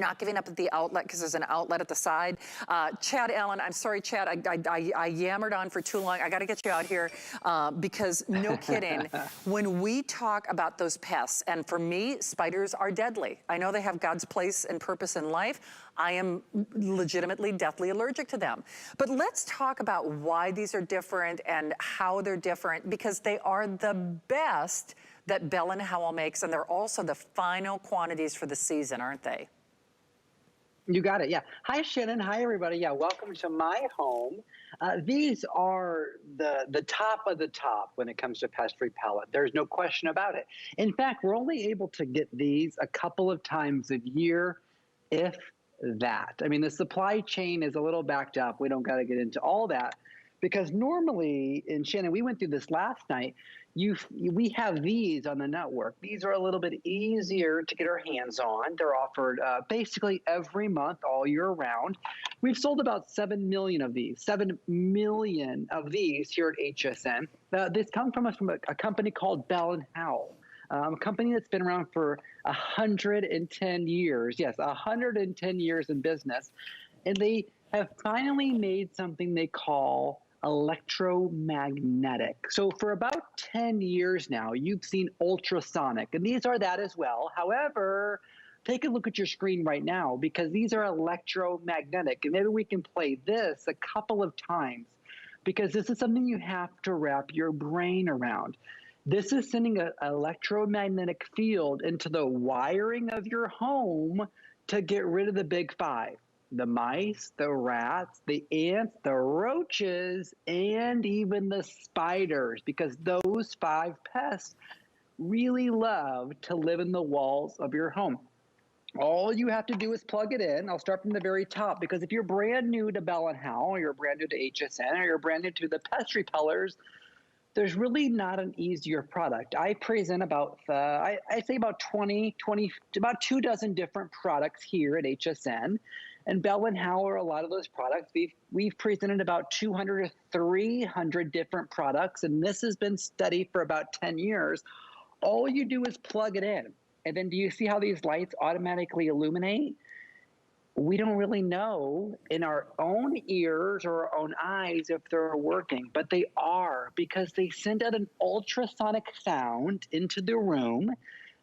not giving up at the outlet because there's an outlet at the side. Chad Allen, I'm sorry, Chad, I yammered on for too long. I got to get you out here because no kidding, when we talk about those pests, and for me, spiders are deadly. I know they have God's place and purpose in life. I am legitimately deathly allergic to them. But let's talk about why these are different and how they're different, because they are the best that Bell & Howell makes, and they're also the final quantities for the season, aren't they? You got it, yeah. Hi, Shannon. Hi, everybody. Yeah, welcome to my home. These are the top of the top when it comes to pest repellent. There's no question about it. In fact, we're only able to get these a couple of times a year, if that. I mean, the supply chain is a little backed up. We don't got to get into all that because normally, and Shannon, we went through this last night, we have these on the network. These are a little bit easier to get our hands on. They're offered basically every month, all year round. We've sold about 7 million of these, 7 million of these here at HSN. This comes from a company called Bell & Howell, a company that's been around for 110 years. Yes, 110 years in business. And they have finally made something they call electromagnetic. So for about 10 years now, you've seen ultrasonic, and these are that as well. However, take a look at your screen right now because these are electromagnetic, and maybe we can play this a couple of times because this is something you have to wrap your brain around. This is sending an electromagnetic field into the wiring of your home to get rid of the big five. The mice, the rats, the ants, the roaches, and even the spiders, because those 5 pests really love to live in the walls of your home. All you have to do is plug it in. I'll start from the very top, because if you're brand new to Bell & Howell, or you're brand new to HSN, or you're brand new to the Pest Repellers, there's really not an easier product. I present about, I say about 20, about 2 dozen different products here at HSN. And Bell & Howell, a lot of those products, we've presented about 200 to 300 different products, and this has been studied for about 10 years. All you do is plug it in. And then do you see how these lights automatically illuminate? We don't really know in our own ears or our own eyes if they're working, but they are, because they send out an ultrasonic sound into the room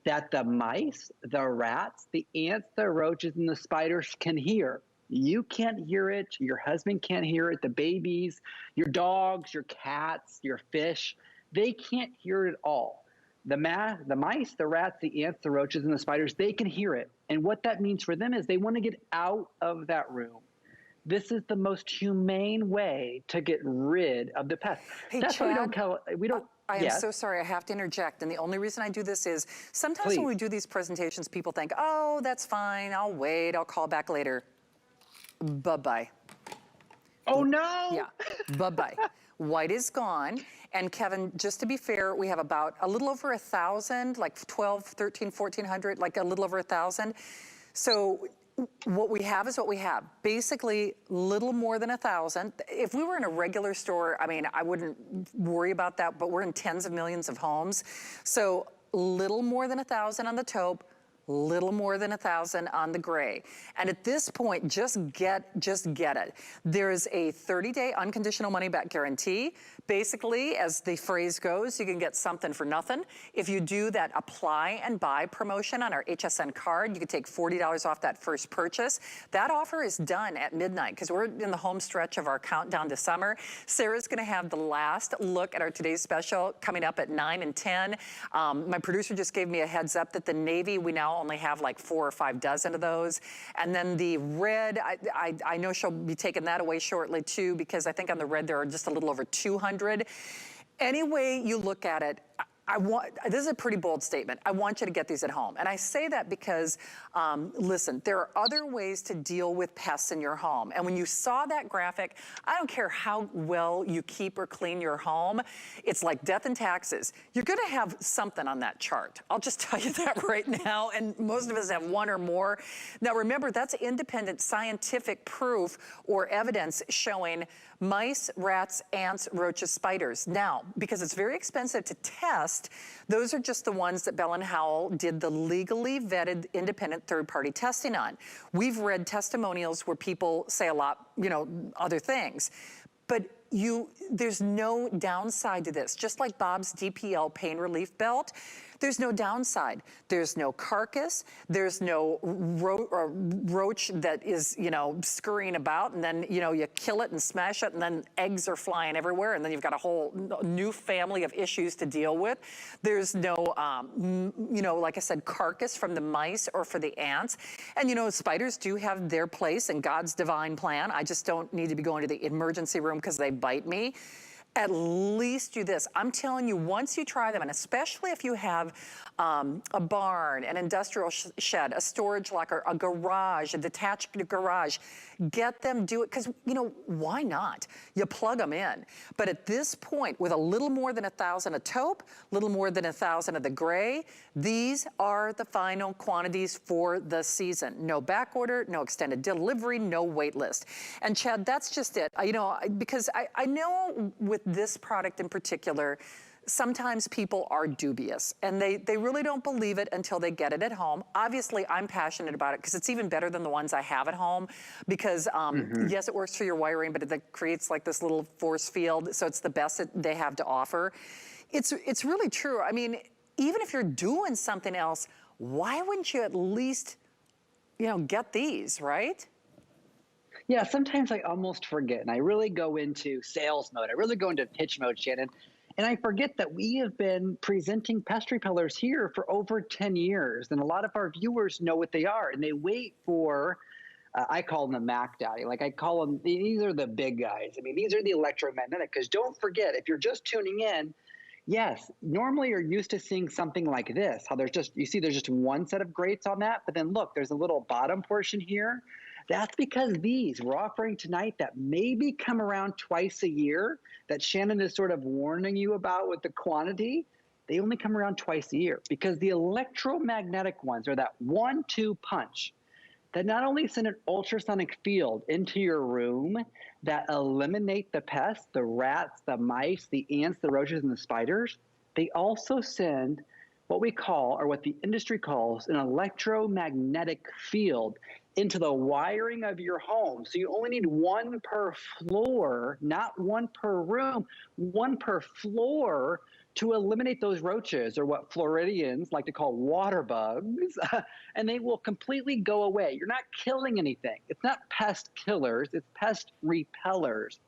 that the mice, the rats, the ants, the roaches, and the spiders can hear. You can't hear it. Your husband can't hear it. The babies, your dogs, your cats, your fish, they can't hear it at all. The mice, the rats, the ants, the roaches, and the spiders, they can hear it. And what that means for them is they want to get out of that room. This is the most humane way to get rid of the pest. Hey, that's Chad, why we don't. I am so sorry, I have to interject. And the only reason I do this is sometimes when we do these presentations, people think, oh, that's fine, I'll wait, I'll call back later. Bye-bye. Oh, no. Yeah, bye-bye. White is gone. And Kevin, just to be fair, we have about a little over 1,000, like 12, 13, 1,400, like a little over 1,000. So what we have is what we have. Basically, little more than 1,000. If we were in a regular store, I mean, I wouldn't worry about that, but we're in tens of millions of homes. So little more than 1,000 on the taupe, little more than 1,000 on the gray. And at this point, just get it. There's a 30-day unconditional money-back guarantee. Basically, as the phrase goes, you can get something for nothing. If you do that apply and buy promotion on our HSN card, you can take $40 off that first purchase. That offer is done at midnight because we're in the home stretch of our countdown to summer. Sarah's gonna have the last look at our today's special coming up at 9 and 10. My producer just gave me a heads up that the navy, we now only have like 4 or 5 dozen of those. And then the red, I know she'll be taking that away shortly too, because I think on the red there are just a little over 200. Any way you look at it, this is a pretty bold statement. I want you to get these at home. And I say that because, listen, there are other ways to deal with pests in your home. And when you saw that graphic, I don't care how well you keep or clean your home, it's like death and taxes. You're gonna have something on that chart. I'll just tell you that right now. And most of us have one or more. Now remember, that's independent scientific proof or evidence showing mice, rats, ants, roaches, spiders. Now, because it's very expensive to test, Pest. Those are just the ones that Bell and Howell did the legally vetted independent third-party testing on. We've read testimonials where people say a lot, you know, other things. But there's no downside to this. Just like Bob's DPL pain relief belt, there's no downside. There's no carcass. There's no roach that is, you know, scurrying about, and then, you know, you kill it and smash it, and then eggs are flying everywhere, and then you've got a whole new family of issues to deal with. There's no, you know, like I said, carcass from the mice or for the ants. And, you know, spiders do have their place in God's divine plan. I just don't need to be going to the emergency room because they bite me. At least do this. I'm telling you, once you try them, and especially if you have a barn, an industrial shed, a storage locker, a garage, a detached garage, get them, do it, because, you know, why not? You plug them in. But at this point, with a little more than 1,000 of taupe, little more than 1,000 of the gray, these are the final quantities for the season. No back order, no extended delivery, no wait list. And Chad, that's just it. You know, because I know with this product in particular, sometimes people are dubious and they really don't believe it until they get it at home. Obviously, I'm passionate about it because it's even better than the ones I have at home because yes, it works for your wiring, but it creates like this little force field. So it's the best that they have to offer. It's really true. I mean, even if you're doing something else, why wouldn't you at least, you know, get these, right? Yeah, sometimes I almost forget, and I really go into sales mode. I really go into pitch mode, Shannon. And I forget that we have been presenting pest repellers here for over 10 years. And a lot of our viewers know what they are. And they wait for, I call them the Mac Daddy. Like I call them, these are the big guys. I mean, these are the electromagnetic. Because don't forget, if you're just tuning in, yes, normally you're used to seeing something like this. How there's just, you see there's just one set of grates on that. But then look, there's a little bottom portion here. That's because these we're offering tonight that maybe come around twice a year, that Shannon is sort of warning you about with the quantity, they only come around twice a year because the electromagnetic ones are that 1-2 punch that not only send an ultrasonic field into your room that eliminate the pests, the rats, the mice, the ants, the roaches, and the spiders, they also send what we call, or what the industry calls, an electromagnetic field into the wiring of your home. So you only need one per floor, not one per room, one per floor to eliminate those roaches, or what Floridians like to call water bugs, and they will completely go away. You're not killing anything. It's not pest killers, it's pest repellers,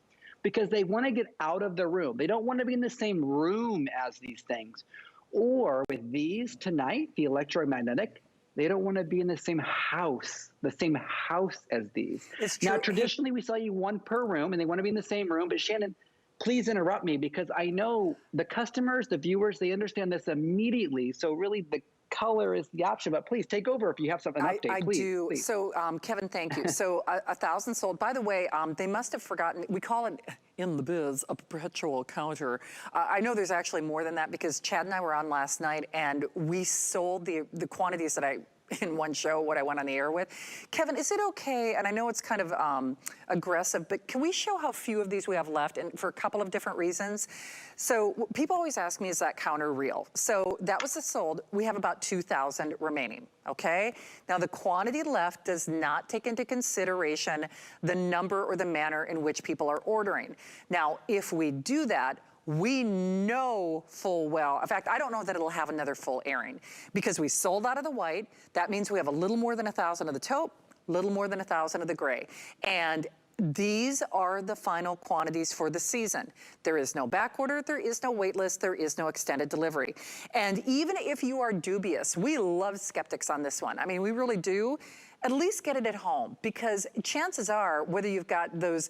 because they want to get out of the room. They don't want to be in the same room as these things. Or with these tonight, the electromagnetic, they don't want to be in the same house as these. It's true. Now, traditionally, we sell you one per room, and they want to be in the same room. But Shannon, please interrupt me, because I know the customers, the viewers, they understand this immediately. So really, the color is the option. But please take over if you have something update. I do. Please. So, Kevin, thank you. So 1,000 sold. By the way, they must have forgotten. We call it in the biz a perpetual counter. I know there's actually more than that because Chad and I were on last night and we sold the quantities that I, in one show, what I went on the air with. Kevin, is it okay, and I know it's kind of aggressive, but can we show how few of these we have left, and for a couple of different reasons? So people always ask me, is that counter real? So that was sold. We have about 2,000 remaining, okay? Now the quantity left does not take into consideration the number or the manner in which people are ordering. Now, if we do that, we know full well, in fact, I don't know that it'll have another full airing because we sold out of the white. That means we have a little more than 1,000 of the taupe, little more than 1,000 of the gray. And these are the final quantities for the season. There is no back order, there is no wait list, there is no extended delivery. And even if you are dubious, we love skeptics on this one. I mean, we really do. At least get it at home, because chances are, whether you've got those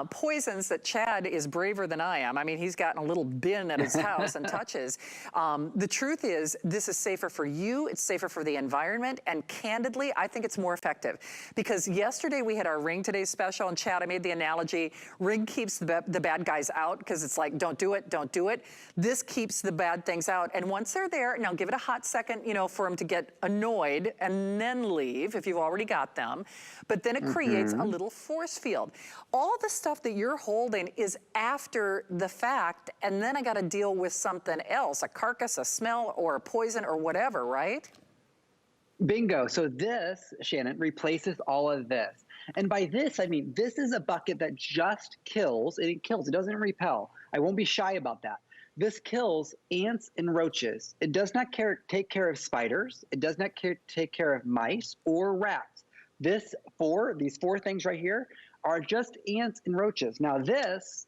poisons that Chad is braver than I am. I mean, he's got in a little bin at his house and touches. The truth is, this is safer for you, it's safer for the environment, and candidly, I think it's more effective. Because yesterday we had our Ring Today special, and Chad, I made the analogy, Ring keeps the bad guys out, because it's like, don't do it, don't do it. This keeps the bad things out, and once they're there, now give it a hot second, you know, for them to get annoyed, and then leave, if you've already got them, but then it creates a little force field. All the stuff that you're holding is after the fact, and then I gotta deal with something else, a carcass, a smell, or a poison, or whatever, right? Bingo. So this, Shannon, replaces all of this. And by this, I mean, this is a bucket that just kills, and it kills, it doesn't repel. I won't be shy about that. This kills ants and roaches. It does not take care of spiders. It does not take care of mice or rats. These four things right here are just ants and roaches. Now this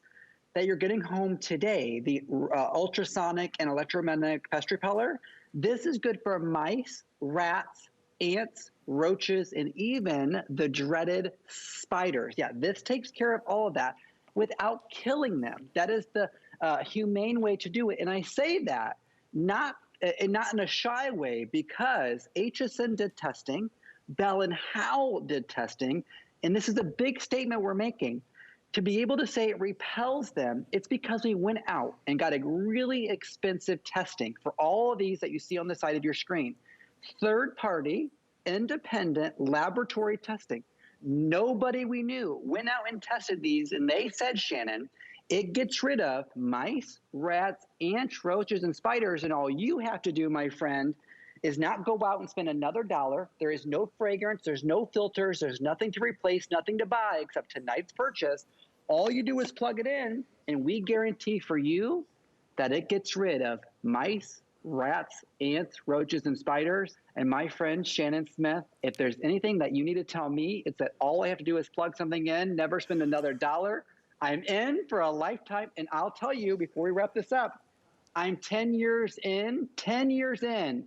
that you're getting home today, the ultrasonic and electromagnetic pest repeller, this is good for mice, rats, ants, roaches, and even the dreaded spiders. Yeah, this takes care of all of that without killing them. That is the humane way to do it. And I say that not in a shy way, because HSN did testing, Bell and Howell did testing, and this is a big statement we're making. To be able to say it repels them, it's because we went out and got a really expensive testing for all of these that you see on the side of your screen. Third-party, independent laboratory testing. Nobody we knew went out and tested these, and they said, Shannon, it gets rid of mice, rats, ants, roaches, and spiders, and all you have to do, my friend, is not go out and spend another $1. There is no fragrance, there's no filters, there's nothing to replace, nothing to buy except tonight's purchase. All you do is plug it in, and we guarantee for you that it gets rid of mice, rats, ants, roaches, and spiders. And my friend Shannon Smith, if there's anything that you need to tell me, it's that all I have to do is plug something in, never spend another $1. I'm in for a lifetime, and I'll tell you before we wrap this up, I'm 10 years in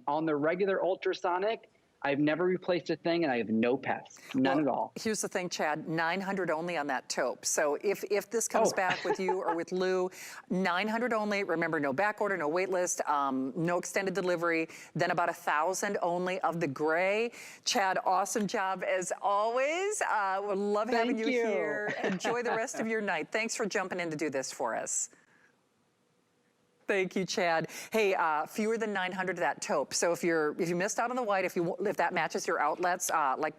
on the regular ultrasonic. I've never replaced a thing, and I have no pests, none at all. Here's the thing, Chad, 900 only on that taupe. So if this comes back with you or with Lou, 900 only. Remember, no back order, no wait list, no extended delivery. Then about 1,000 only of the gray. Chad, awesome job as always. Would love having you here. Enjoy the rest of your night. Thanks for jumping in to do this for us. Thank you, Chad. Hey, fewer than 900 of that taupe. So if you missed out on the white, if that matches your outlets, like